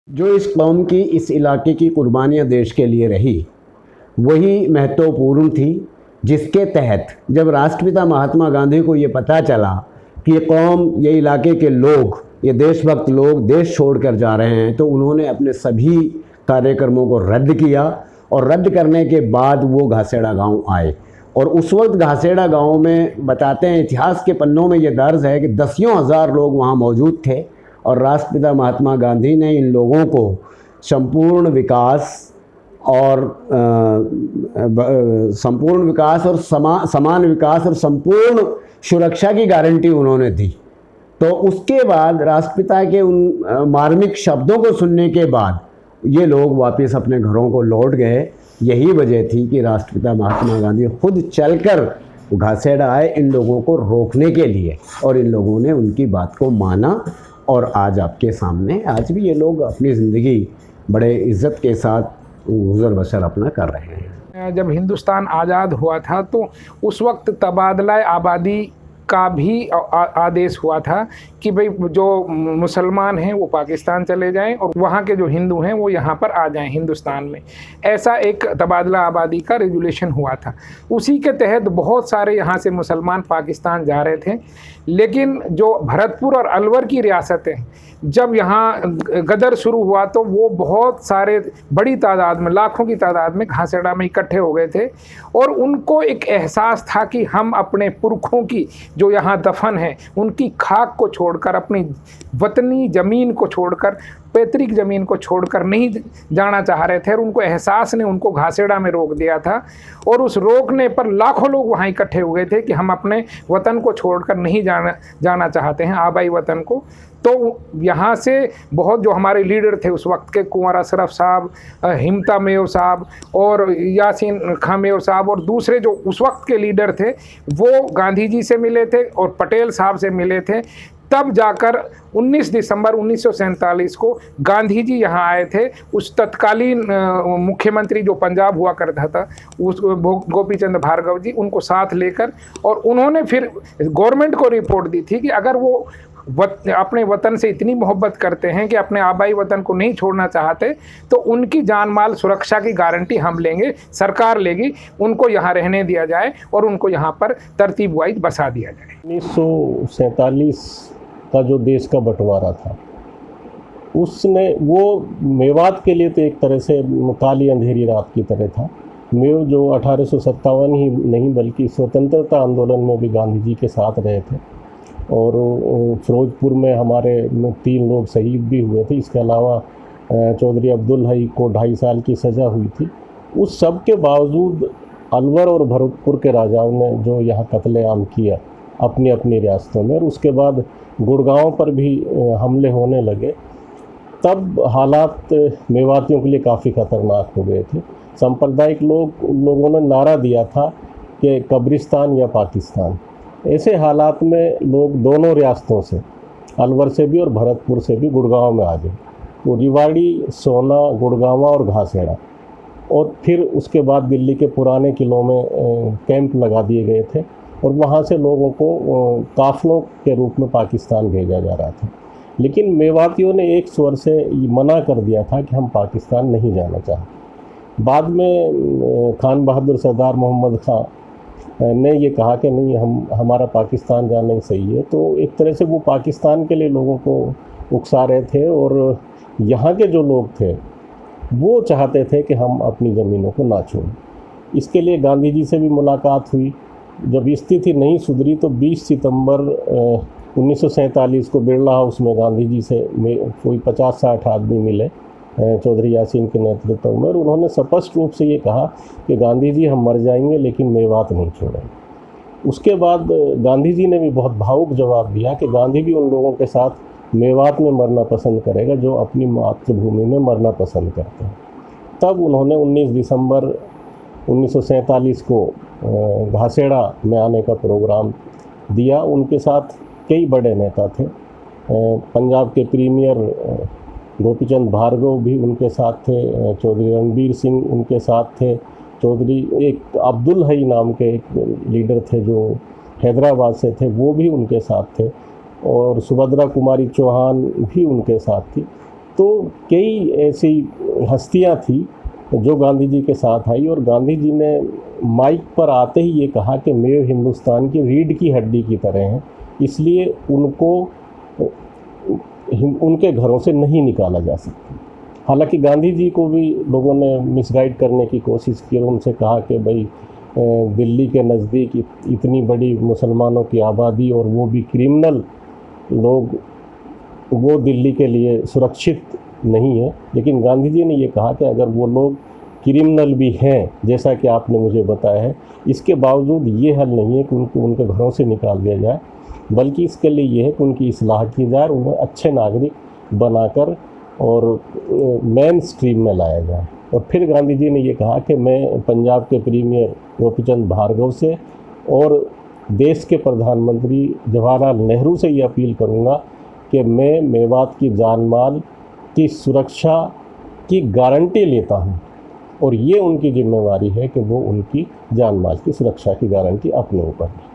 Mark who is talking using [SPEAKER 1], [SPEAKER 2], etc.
[SPEAKER 1] जो इस कौम की, इस इलाके की कुर्बानियाँ देश के लिए रही, वही महत्वपूर्ण थी, जिसके तहत जब राष्ट्रपिता महात्मा गांधी को ये पता चला कि ये कौम, ये इलाके के लोग, ये देशभक्त लोग देश छोड़कर जा रहे हैं, तो उन्होंने अपने सभी कार्यक्रमों को रद्द किया। और रद्द करने के बाद वो घासेड़ा गांव आए। और उस वक्त घासेड़ा गांव में बताते हैं, इतिहास के पन्नों में ये दर्ज है कि दसियों हज़ार लोग वहाँ मौजूद थे। और राष्ट्रपिता महात्मा गांधी ने इन लोगों को संपूर्ण विकास और समान विकास और संपूर्ण सुरक्षा की गारंटी उन्होंने दी। तो उसके बाद राष्ट्रपिता के उन मार्मिक शब्दों को सुनने के बाद ये लोग वापस अपने घरों को लौट गए। यही वजह थी कि राष्ट्रपिता महात्मा गांधी खुद चलकर घासेड़ा आए इन लोगों को रोकने के लिए, और इन लोगों ने उनकी बात को माना। और आज आपके सामने आज भी ये लोग अपनी ज़िंदगी बड़े इज़्ज़त के साथ गुज़र बसर अपना कर रहे हैं।
[SPEAKER 2] जब हिंदुस्तान आज़ाद हुआ था तो उस वक्त तबादला आबादी का भी आदेश हुआ था कि भाई जो मुसलमान हैं वो पाकिस्तान चले जाएं और वहाँ के जो हिंदू हैं वो यहाँ पर आ जाएं हिंदुस्तान में। ऐसा एक तबादला आबादी का रेजुलेशन हुआ था। उसी के तहत बहुत सारे यहाँ से मुसलमान पाकिस्तान जा रहे थे। लेकिन जो भरतपुर और अलवर की रियासतें, जब यहाँ गदर शुरू हुआ तो वो बहुत सारे बड़ी तादाद में, लाखों की तादाद में घासेड़ा में इकट्ठे हो गए थे। और उनको एक एहसास था कि हम अपने पुरखों की जो यहाँ दफन है उनकी खाक को छोड़कर, अपनी वतनी ज़मीन को छोड़कर, पैतृक ज़मीन को छोड़कर नहीं जाना चाह रहे थे। और उनको एहसास ने उनको घासेड़ा में रोक दिया था। और उस रोकने पर लाखों लोग वहाँ इकट्ठे हुए थे कि हम अपने वतन को छोड़कर नहीं जाना चाहते हैं, आबाई वतन को। तो यहाँ से बहुत जो हमारे लीडर थे उस वक्त के, कुंवर अशरफ साहब, हिमता मेव साहब और यासीन खां मेव साहब और दूसरे जो उस वक्त के लीडर थे, वो गांधी जी से मिले थे और पटेल साहब से मिले थे। तब जाकर 19 दिसंबर 1947 को गांधी जी यहाँ आए थे। उस तत्कालीन मुख्यमंत्री जो पंजाब हुआ करता था, उस गोपी चंद भार्गव जी, उनको साथ लेकर, और उन्होंने फिर गवर्नमेंट को रिपोर्ट दी थी कि अगर वो अपने वतन से इतनी मोहब्बत करते हैं कि अपने आबाई वतन को नहीं छोड़ना चाहते, तो उनकी जान माल सुरक्षा की गारंटी हम लेंगे, सरकार लेगी, उनको यहाँ रहने दिया जाए और उनको यहाँ पर तरतीब वाइज बसा दिया जाए।
[SPEAKER 3] 1947 का जो देश का बंटवारा था, उसने वो मेवात के लिए तो एक तरह से काली अंधेरी रात की तरह था। मेव जो 1857 ही नहीं बल्कि स्वतंत्रता आंदोलन में भी गांधी जी के साथ रहे थे। और फिरोजपुर में हमारे 3 लोग शहीद भी हुए थे। इसके अलावा चौधरी अब्दुल हई को 2.5 साल की सज़ा हुई थी। उस सब के बावजूद अलवर और भरतपुर के राजाओं ने जो यहाँ कत्लेआम किया अपनी अपनी रियासतों में, और उसके बाद गुड़गांव पर भी हमले होने लगे, तब हालात मेवातियों के लिए काफ़ी ख़तरनाक हो गए थे। सांप्रदायिक लोगों ने नारा दिया था कि कब्रिस्तान या पाकिस्तान। ऐसे हालात में लोग दोनों रियासतों से, अलवर से भी और भरतपुर से भी, गुड़गांव में आ गए। तो रिवाड़ी, सोना, गुड़गांवा और घासेड़ा, और फिर उसके बाद दिल्ली के पुराने किलों में कैंप लगा दिए गए थे। और वहाँ से लोगों को काफिलों के रूप में पाकिस्तान भेजा जा रहा था। लेकिन मेवातियों ने एक स्वर से मना कर दिया था कि हम पाकिस्तान नहीं जाना चाहते। बाद में खान बहादुर सरदार मोहम्मद खां ने ये कहा कि नहीं, हमारा पाकिस्तान जाना ही सही है। तो एक तरह से वो पाकिस्तान के लिए लोगों को उकसा रहे थे। और यहाँ के जो लोग थे वो चाहते थे कि हम अपनी ज़मीनों को ना छोड़ें। इसके लिए गांधी जी से भी मुलाकात हुई। जब स्थिति नहीं सुधरी तो 20 सितंबर 1947 को बिरला हाउस में गांधी जी से कोई 50-60 आदमी मिले चौधरी यासीन के नेतृत्व में, और उन्होंने स्पष्ट रूप से ये कहा कि गांधी जी, हम मर जाएंगे लेकिन मेवात नहीं छोड़ेंगे। उसके बाद गांधी जी ने भी बहुत भावुक जवाब दिया कि गांधी भी उन लोगों के साथ मेवात में मरना पसंद करेगा जो अपनी मातृभूमि में मरना पसंद करते हैं। तब उन्होंने 19 दिसंबर 1947 को घासेड़ा में आने का प्रोग्राम दिया। उनके साथ कई बड़े नेता थे। पंजाब के प्रीमियर गोपीचंद भार्गव भी उनके साथ थे, चौधरी रणबीर सिंह उनके साथ थे, चौधरी एक अब्दुल हई नाम के एक लीडर थे जो हैदराबाद से थे, वो भी उनके साथ थे, और सुभद्रा कुमारी चौहान भी उनके साथ थी। तो कई ऐसी हस्तियां थी जो गांधी जी के साथ आई और गांधी जी ने माइक पर आते ही ये कहा कि मैं हिंदुस्तान की रीढ़ की हड्डी की तरह हैं, इसलिए उनको उनके घरों से नहीं निकाला जा सकता। हालांकि गांधी जी को भी लोगों ने मिसगाइड करने की कोशिश की और उनसे कहा कि भाई दिल्ली के नज़दीक इतनी बड़ी मुसलमानों की आबादी और वो भी क्रिमिनल लोग, वो दिल्ली के लिए सुरक्षित नहीं है। लेकिन गांधी जी ने ये कहा कि अगर वो लोग क्रिमिनल भी हैं, जैसा कि आपने मुझे बताया है, इसके बावजूद ये हल नहीं है कि उनको उनके घरों से निकाल दिया जाए, बल्कि इसके लिए ये है कि उनकी इस्लाह की जाए, उन्हें अच्छे नागरिक बनाकर और मेन स्ट्रीम में लाया जाए। और फिर गांधी जी ने ये कहा कि मैं पंजाब के प्रीमियर गोपीचंद भार्गव से और देश के प्रधानमंत्री जवाहरलाल नेहरू से ये अपील करूँगा कि मैं मेवात की जान माल की सुरक्षा की गारंटी लेता हूँ और ये उनकी जिम्मेवारी है कि वो उनकी जान माल की सुरक्षा की गारंटी अपने ऊपर लें।